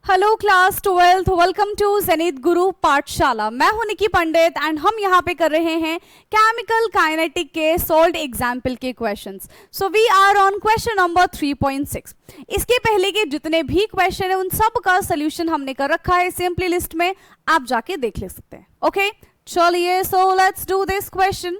Hello class 12th, welcome to Zenith Guru Pathshala. मैं हूं निकी पंडित and हम यहां पे कर रहे हैं केमिकल काइनेटिक के सॉल्व्ड एग्जाम्पल के questions. So we are on question number 3.6। इसके पहले के जितने भी क्वेश्चन है उन सब का सोल्यूशन हमने कर रखा है सिंपली लिस्ट में, आप जाके देख ले सकते हैं। ओके चलिए, so let's do this question.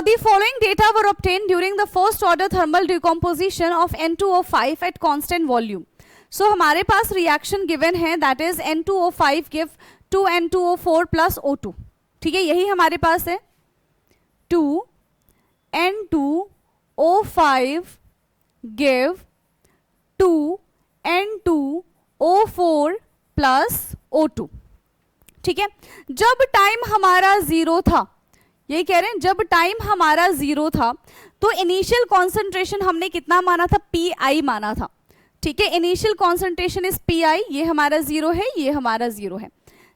The following data were obtained during the first order thermal decomposition of N2O5 at constant volume. So हमारे पास रिएक्शन गिवन है, that is N2O5 give 2N2O4 plus O2। ठीक है, यही हमारे पास है 2N2O5 give 2N2O4 plus O2। ठीक है, जब टाइम हमारा जीरो था, यही कह रहे हैं, जब टाइम हमारा जीरो था तो इनिशियल कॉन्सेंट्रेशन हमने कितना माना था, Pi माना था। ठीक है, इनिशियल कॉन्सेंट्रेशन इज Pi, ये हमारा जीरो है, ये हमारा जीरो है।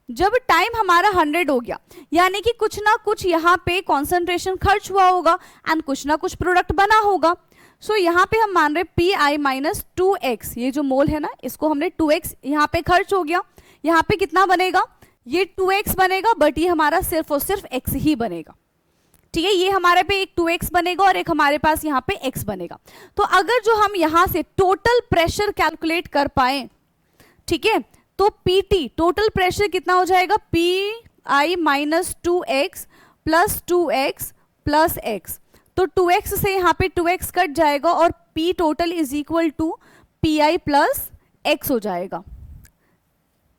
जब टाइम हमारा 100 हो गया, यानी कि कुछ ना कुछ यहाँ पे कॉन्सेंट्रेशन खर्च हुआ होगा एंड कुछ ना कुछ प्रोडक्ट बना होगा। सो यहाँ पे हम मान रहे Pi माइनस 2x, ये जो मोल है ना, इसको हमने 2x यहाँ पे खर्च हो गया। यहाँ पे कितना बनेगा, ये 2x बनेगा, बट ये हमारा सिर्फ और सिर्फ x ही बनेगा। ठीक है, ये हमारे पे एक 2x बनेगा और एक हमारे पास यहाँ पे x बनेगा। तो अगर जो हम यहाँ से टोटल प्रेशर कैलकुलेट कर पाए, ठीक है, तो PT टोटल प्रेशर कितना हो जाएगा, Pi minus 2x plus 2x plus x। तो 2x से यहाँ पे 2x कट जाएगा और P total is equal to Pi plus x हो जाएगा।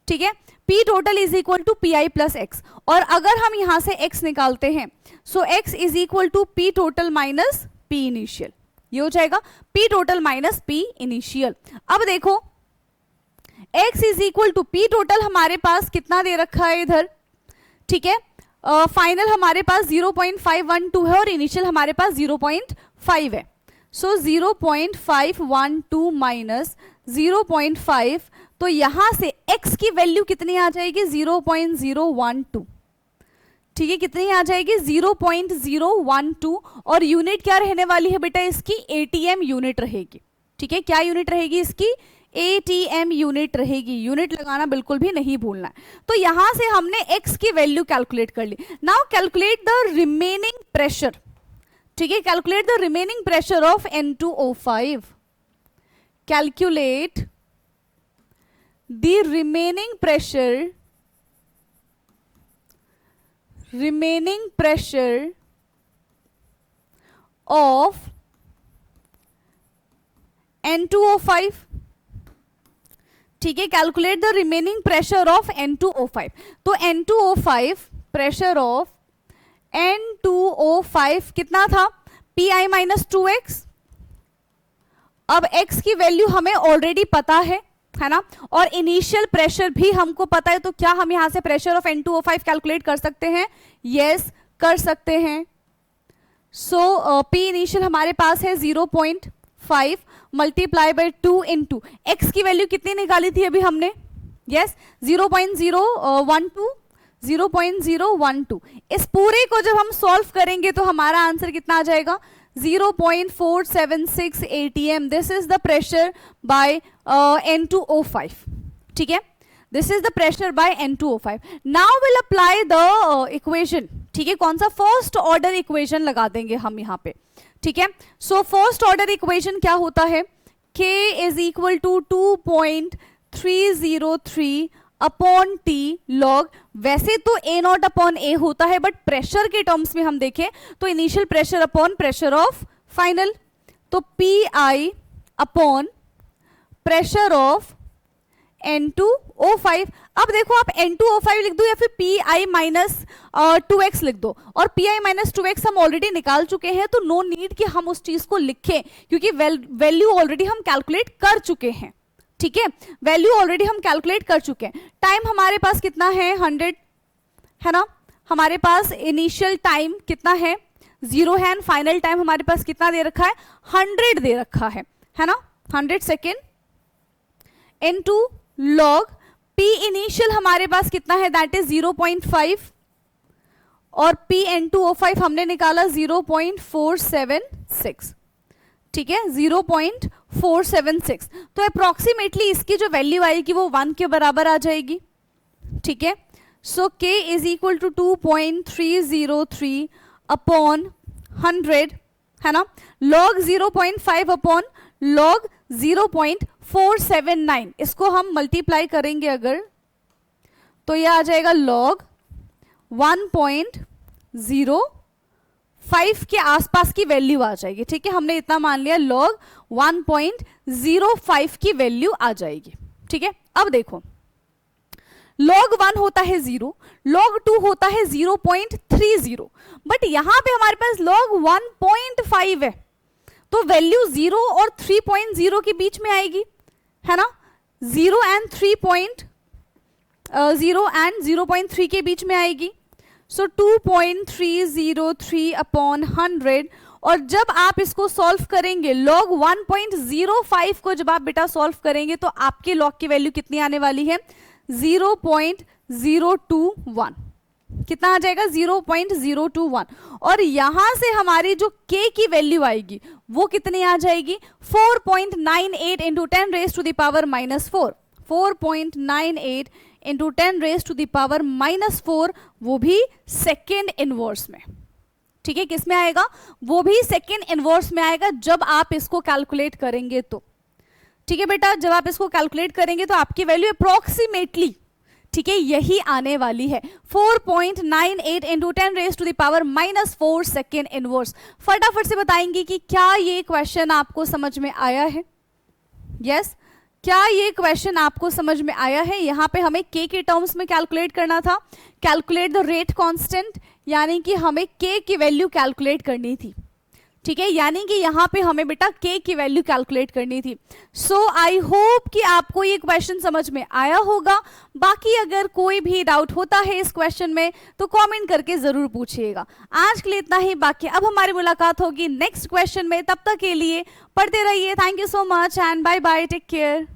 ठीक है, P total is equal to Pi plus x, और अगर हम यहां से x निकालते हैं so x is equal to P total minus P initial, ये हो जाएगा P total minus P initial. अब देखो x is equal to P total हमारे पास कितना दे रखा है इधर, ठीक है, फाइनल हमारे पास 0.512 है और इनिशियल हमारे पास 0.5 है। सो 0.512 माइनस 0.5, तो यहां से x की वैल्यू कितनी आ जाएगी, 0.012। ठीक है, कितनी आ जाएगी, 0.012, और यूनिट क्या रहने वाली है बेटा इसकी, ATM यूनिट रहेगी। ठीक है, क्या यूनिट रहेगी इसकी, ATM यूनिट रहेगी। यूनिट लगाना बिल्कुल भी नहीं भूलना है। तो यहां से हमने x की वैल्यू कैलकुलेट कर ली। Now calculate the remaining pressure. ठीक है, calculate the remaining pressure of N2O5। Calculate the remaining pressure of N2O5। ठीक है, calculate the remaining pressure of N2O5। तो N2O5 प्रेशर ऑफ N2O5 कितना था, Pi माइनस 2x। अब x की value हमें ऑलरेडी पता है ना, और इनिशियल प्रेशर भी हमको पता है, तो क्या हम यहां से प्रेशर ऑफ N2O5 कैलकुलेट कर सकते हैं, यस कर सकते हैं। सो P इनिशियल हमारे पास है 0.5 मल्टीप्लाई बाय 2 इंटू एक्स की वैल्यू कितनी निकाली थी अभी हमने, यस 0.012। इस पूरे को जब हम सॉल्व करेंगे तो हमारा आंसर कितना आ जाएगा, 0.476 ATM। This is the pressure by N2O5। ठीक है, this is the pressure by N2O5। Now will apply the equation. ठीक है, कौन सा, फर्स्ट ऑर्डर इक्वेशन लगा देंगे हम यहाँ पे। ठीक है, सो फर्स्ट ऑर्डर इक्वेशन क्या होता है, K is equal to 2.303 upon T log. वैसे तो A नॉट अपॉन A होता है, बट प्रेशर के टर्म्स में हम देखें तो initial pressure upon pressure of final, तो Pi upon pressure of N2O5। अब देखो आप N2O5 लिख दो या फिर Pi माइनस 2x लिख दो, और Pi माइनस 2x हम ऑलरेडी निकाल चुके हैं, तो नो नीड कि हम उस चीज को लिखें, क्योंकि वैल्यू ऑलरेडी हम कैलकुलेट कर चुके हैं। ठीक है, वैल्यू ऑलरेडी हम कैलकुलेट कर चुके हैं। टाइम हमारे पास कितना है, 100 है ना, हमारे पास इनिशियल टाइम कितना है, 0 है, एंड फाइनल टाइम हमारे पास कितना दे रखा है, 100 दे रखा है ना, 100 second into log P initial हमारे पास कितना है, दैट इज 0.5, और P N2O5 हमने निकाला 0.476। ठीक है, 0.476 476, तो अप्रोक्सीमेटली इसकी जो वैल्यू आएगी वो 1 के बराबर आ जाएगी, ठीक है। So k is equal to 2.303 upon 100, है ना, log 0.5 अपॉन log 0.479, इसको हम मल्टीप्लाई करेंगे अगर, तो ये आ जाएगा log 1.05 के आसपास की वैल्यू आ जाएगी, ठीक है। हमने इतना मान लिया, log 1.05 की वैल्यू आ जाएगी, ठीक है। अब देखो, log 1 होता है 0, log 2 होता है 0.30, बट यहां पे हमारे पास log 1.5 है, तो वैल्यू 0 और 3.0 के बीच में आएगी, है ना, 0 एंड 0.3 के बीच में आएगी। सो 2.303 अपॉन 100, और जब आप इसको सॉल्व करेंगे log 1.05 को जब आप बेटा सॉल्व करेंगे तो आपके log की वैल्यू कितनी आने वाली है, 0.021, कितना आ जाएगा, 0.021, और यहां से हमारी जो k की वैल्यू आएगी वो कितनी आ जाएगी, 4.98 into 10 raise to the power -4, 4.98 into 10 raise to the power -4, वो भी सेकेंड इनवर्स में, ठीक है। किस में आएगा, वो भी सेकेंड इनवर्स में आएगा जब आप इसको कैलकुलेट करेंगे तो, ठीक है बेटा। जब आप इसको कैलकुलेट करेंगे तो आपकी वैल्यू अप्रोक्सीमेटली, ठीक है, यही आने वाली है, 4.98 into 10 raise to the power -4 second inverse. फटाफट से बताएंगे कि क्या ये क्वेश्चन आपको समझ में आया है, यस क्या ये क्वेश्चन आपको समझ में आया है। यहाँ पे हमें k के टर्म्स में कैलकुलेट करना था, कैलकुलेट द रेट कांस्टेंट, यानी कि हमें k की वैल्यू कैलकुलेट करनी थी, ठीक है, यानी कि यहाँ पे हमें बेटा k की वैल्यू कैलकुलेट करनी थी। सो आई होप कि आपको ये क्वेश्चन समझ में आया होगा। बाकी अगर कोई भी डाउट होता है इस क्वेश्चन में तो कमेंट करके जरूर पूछिएगा। आज के लिए इतना ही, बाकी अब हमारी मुलाकात होगी नेक्स्ट क्वेश्चन में, तब तक के लिए पढ़ते रहिए। Thank you so much and bye bye, take care.